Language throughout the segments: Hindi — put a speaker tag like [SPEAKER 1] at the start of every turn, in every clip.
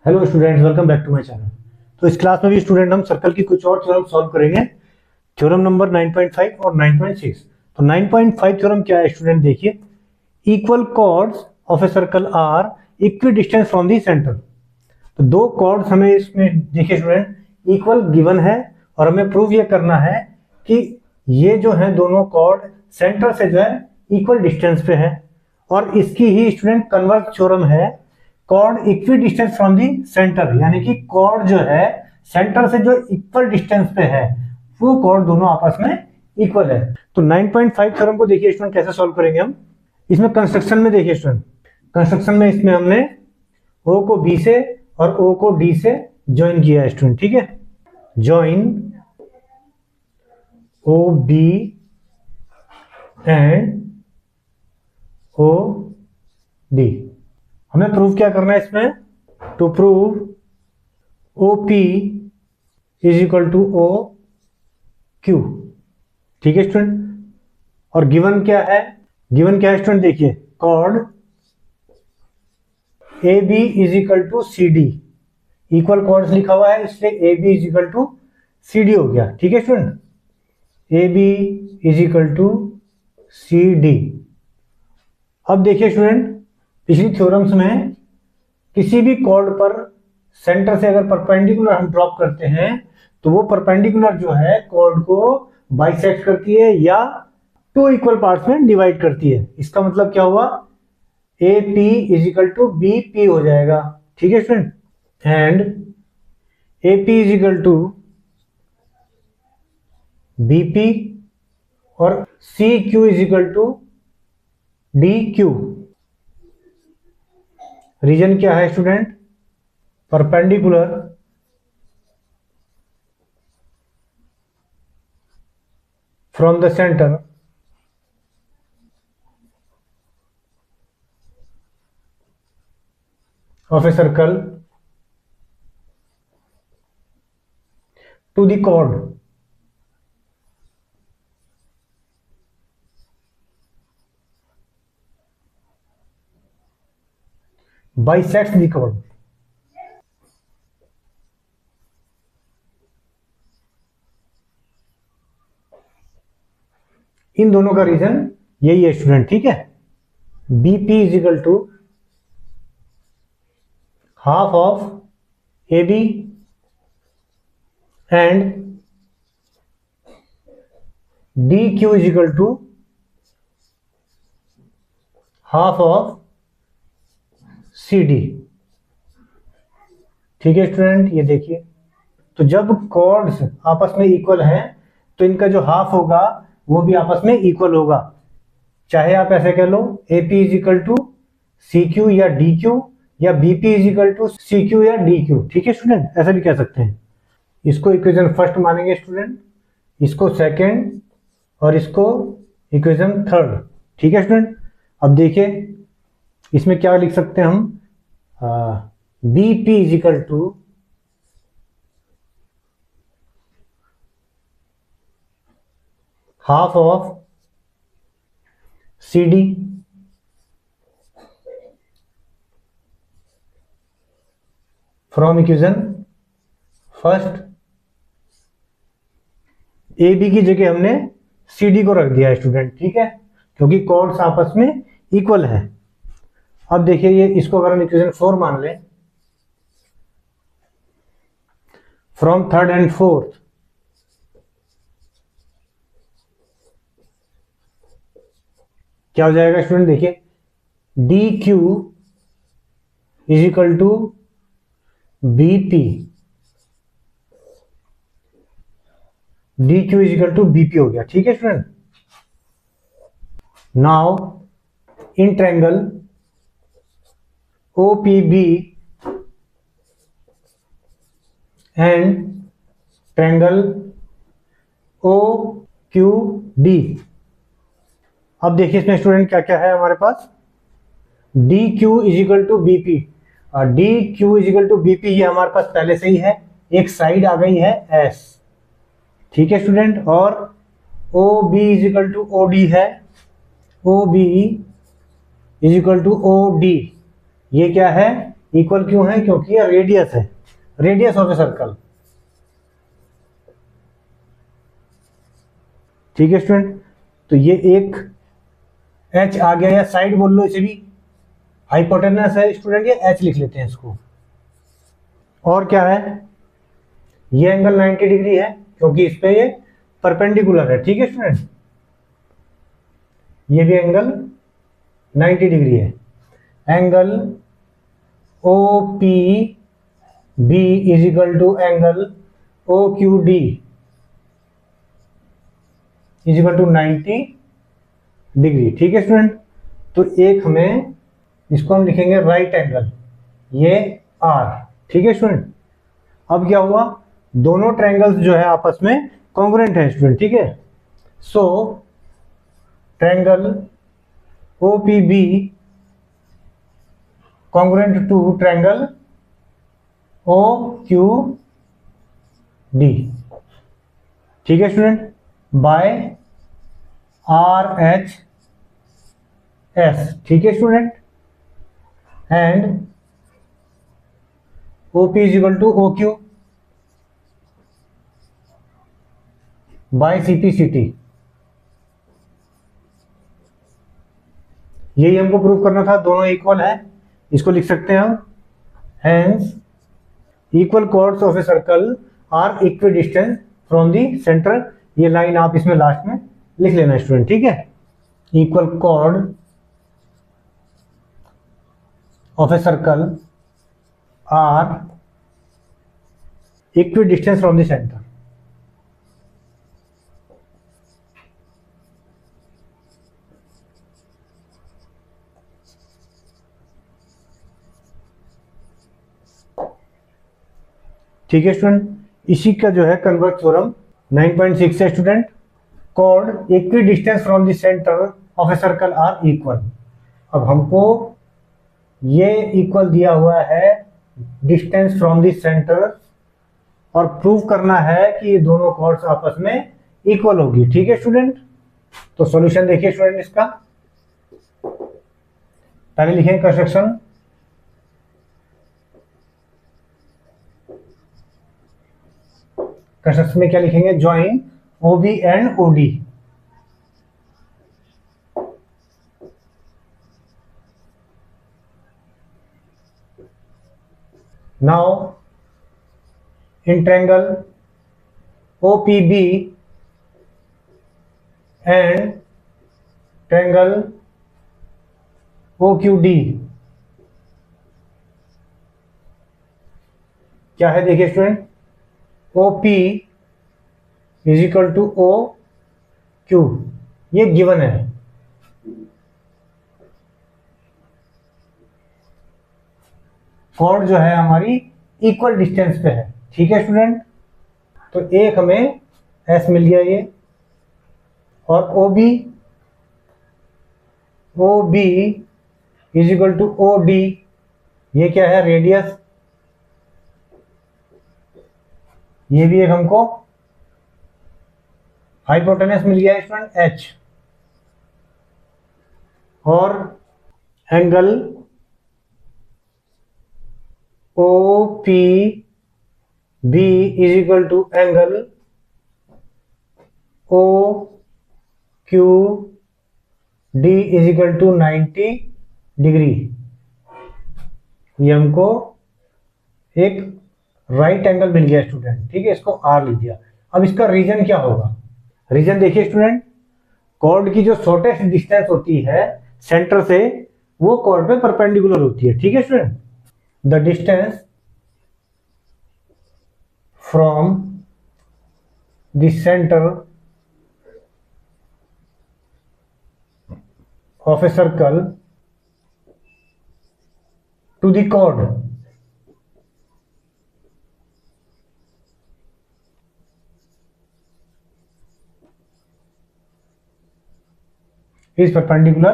[SPEAKER 1] Hello students, welcome back to my channel. तो इस क्लास में भी स्टूडेंट हम सर्कल की कुछ और थ्योरम सॉल्व करेंगे। थ्योरम नंबर 9.5 और 9.6। तो 9.5 थ्योरम क्या है स्टूडेंट, देखिए। Equal chords of a circle are equi distance from the centre. तो दो कॉर्ड्स हमें इसमें देखिए स्टूडेंट इक्वल गिवन है और हमें प्रूव ये करना है कि ये जो है दोनों कॉर्ड सेंटर से जो है इक्वल डिस्टेंस पे है। और इसकी ही स्टूडेंट कन्वर्स थ्योरम है chord equi distance from the centre, यानी कि कॉर्ड जो है सेंटर से जो इक्वल डिस्टेंस पे है वो कॉर्ड दोनों आपस में इक्वल है। तो 9.5 थ्योरम को देखिए स्टूडेंट कैसे सॉल्व करेंगे हम। इसमें कंस्ट्रक्शन में देखिए स्टूडेंट, कंस्ट्रक्शन में इसमें हमने ओ को बी से और ओ को डी से ज्वाइन किया है स्टूडेंट, ठीक है। Join O B and O D. हमें प्रूव क्या करना है इसमें, to prove O P is equal to O Q, ठीक है स्टूडेंट। और गिवन क्या है, गिवन क्या है स्टूडेंट, देखिए chord A B is equal to C D. Equal chords लिखा हुआ है इसलिए A B is equal to C D हो गया, ठीक है student. A B is equal to C D. अब देखिए स्टूडेंट, पिछली थ्योरम्स में किसी भी कॉर्ड पर सेंटर से अगर परपेंडिकुलर हम ड्रॉप करते हैं तो वो परपेंडिकुलर जो है कॉर्ड को बाइसेक्ट करती है या टू इक्वल पार्ट्स में डिवाइड करती है। इसका मतलब क्या हुआ, A P is equal to B P हो जाएगा, ठीक है student. And A P is equal to B P और C Q is equal to D Q. Reason क्या है student, perpendicular from the centre of a circle to the chord bisects the chord। इन दोनों का रीजन यही है स्टूडेंट, ठीक है। BP is equal to half of A B and D Q is equal to half of C D, ठीक है स्टूडेंट। ये देखिए, तो जब कॉर्ड्स आपस में इक्वल हैं तो इनका जो हाफ होगा वो भी आपस में इक्वल होगा। चाहे आप ऐसे कह लो A P is equal to C Q या डी क्यू, या B P is equal to C Q या डी क्यू, ठीक है स्टूडेंट, ऐसा भी कह सकते हैं। इसको इक्वेशन फर्स्ट मानेंगे स्टूडेंट, इसको सेकेंड और इसको इक्वेशन थर्ड, ठीक है स्टूडेंट। अब देखिए इसमें क्या लिख सकते हैं हम, B P is equal to half of C D from equation first. A B की जगह हमने सी डी को रख दिया है स्टूडेंट, ठीक है, क्योंकि कॉर्ड्स आपस में इक्वल है। अब देखिए ये इसको अगर हम इक्वेशन 4 मान लें, फ्रॉम थर्ड एंड फोर्थ क्या हो जाएगा स्टूडेंट, देखिए D Q is equal to B P, D Q is equal to B P हो गया, ठीक है student. Now in triangle O P B and triangle O Q D. अब देखिए इसमें स्टूडेंट क्या क्या है हमारे पास, D Q is equal to B P, D Q is equal to B P ये हमारे पास पहले से ही है, एक साइड आ गई है एस, ठीक है स्टूडेंट। और O B is equal to O D है, O B is equal to O D, ये क्या है, इक्वल क्यों है? क्योंकि ये रेडियस है, रेडियस ऑफ ए सर्कल। ठीक है स्टूडेंट, तो ये एक एच आ गया, या साइड बोल लो इसे भी, हाइपोटेनस है स्टूडेंट, ये एच लिख लेते हैं इसको। और क्या है? ये एंगल 90 डिग्री है क्योंकि इस पे ये परपेंडिकुलर है। ठीक है स्टूडेंट, ये भी एंगल 90 डिग्री है। Angle O P B is equal to angle O Q D is equal to 90 degree. ठीक है स्टूडेंट, तो एक हमें इसको हम लिखेंगे राइट एंगल, ये आर। ठीक है स्टूडेंट, अब क्या हुआ? दोनों ट्रायंगल्स जो है आपस में कॉन्ग्रुएंट है स्टूडेंट। ठीक है, so triangle O P B congruent to triangle O Q D. ठीक है student, by R H S. ठीक है student, and O P is equal to O Q by C P C T. यही हमको प्रूव करना था, दोनों इक्वल है, इसको लिख सकते हैं हम। Hence equal chords of a circle are equi distance from the centre. ये लाइन आप इसमें लास्ट में लिख लेना स्टूडेंट। ठीक है, equal chord of a circle are equi distance from the centre. ठीक है स्टूडेंट, इसी का जो है कन्वर्स थ्योरम 9.6 है student. Chord equi distance from the centre of a circle are equal. अब हमको ये इक्वल दिया हुआ है डिस्टेंस फ्रॉम द सेंटर, और प्रूव करना है कि ये दोनों कॉर्ड्स आपस में इक्वल होगी। ठीक है स्टूडेंट, तो सॉल्यूशन देखिए स्टूडेंट इसका। पहले लिखेंगे कंस्ट्रक्शन। कंस्ट्रक्शन में क्या लिखेंगे? Join O B and O D. Now in triangle OPB and triangle OQD क्या है? देखिए student, OP is equal to OQ, ये गिवन है। कॉर्ड जो है हमारी इक्वल डिस्टेंस पे है। ठीक है स्टूडेंट, तो एक हमें S मिल गया ये, और OB is equal to OD, ये क्या है? रेडियस। ये भी एक हमको हाइपोटेनस मिल गया है स्टूडेंट H, और angle OPB is equal to angle OQD is equal to 90 degree. ये हमको एक राइट एंगल मिल गया स्टूडेंट। ठीक है, इसको R लिख दिया। अब इसका रीजन क्या होगा? रीजन देखिए स्टूडेंट, कॉर्ड की जो शॉर्टेस्ट डिस्टेंस होती है सेंटर से, वो कॉर्ड पे परपेंडिकुलर होती है। ठीक है student, the distance from the centre of a circle to the chord is perpendicular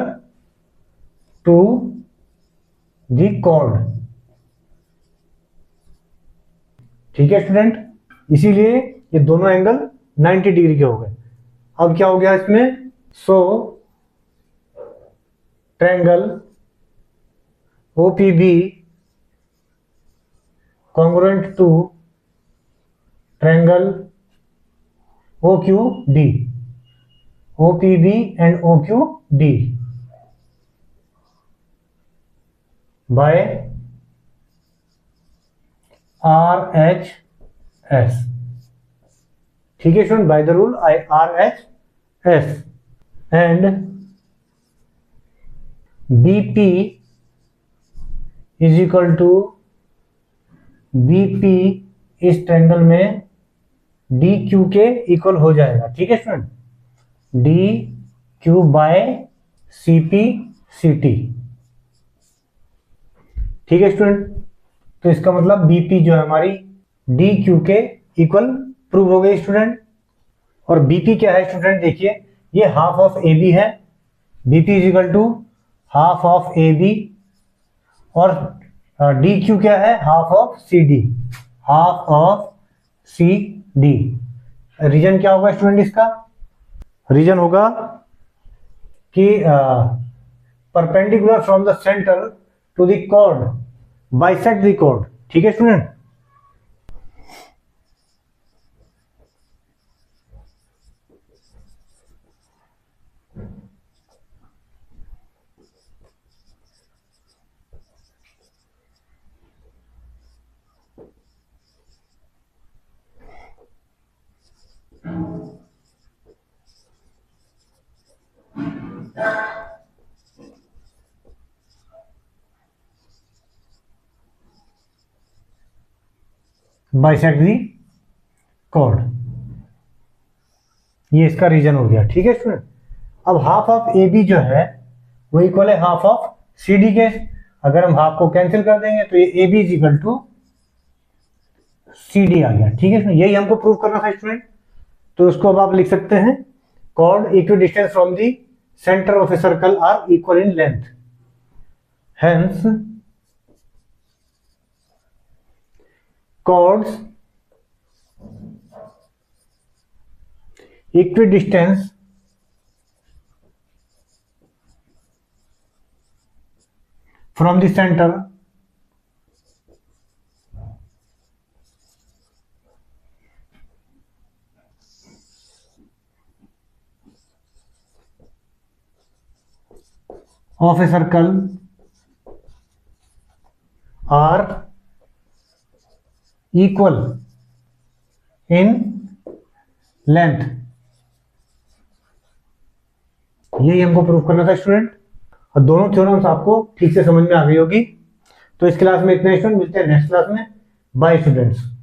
[SPEAKER 1] to the chord। ठीक है स्टूडेंट, इसीलिए ये दोनों एंगल 90 डिग्री के हो गए। अब क्या हो गया इसमें? सो triangle OPB congruent to triangle OQD, OPB and OQD by RHS। ठीक है student, by the rule RHS and BP is equal to BP इस ट्रायंगल में DQ के इक्वल हो जाएगा। ठीक है स्टूडेंट, DQ बाय CP/CT। ठीक है स्टूडेंट, तो इसका मतलब BP जो है हमारी DQ के इक्वल प्रूव हो गई स्टूडेंट। और BP क्या है स्टूडेंट, देखिए ये हाफ ऑफ AB है, BP is equal to half of AB, और DQ क्या है, half of CD, half of CD। Reason क्या होगा स्टूडेंट, इसका रीजन होगा कि perpendicular from the centre to the chord bisect the chord. ठीक है स्टूडेंट, बाइसेक्ट दी कॉर्ड, ये इसका रीजन हो गया। ठीक है स्टूडेंट, अब हाफ ऑफ AB जो है वो इक्वल है हाफ ऑफ CD के। अगर हम हाफ को कैंसिल कर देंगे तो ये AB is equal to CD आ गया। ठीक है स्टूडेंट, यही हमको प्रूव करना था स्टूडेंट। तो उसको अब आप लिख सकते हैं, chord equi distance from the centre of a circle are equal in length, hence chords equidistance from the center of a circle are equal in length. यही हमको प्रूव करना था स्टूडेंट, और दोनों थ्योरम्स आपको ठीक से समझ में आ गई होगी। तो इस क्लास में इतना स्टूडेंट, मिलते हैं नेक्स्ट क्लास में। Bye students.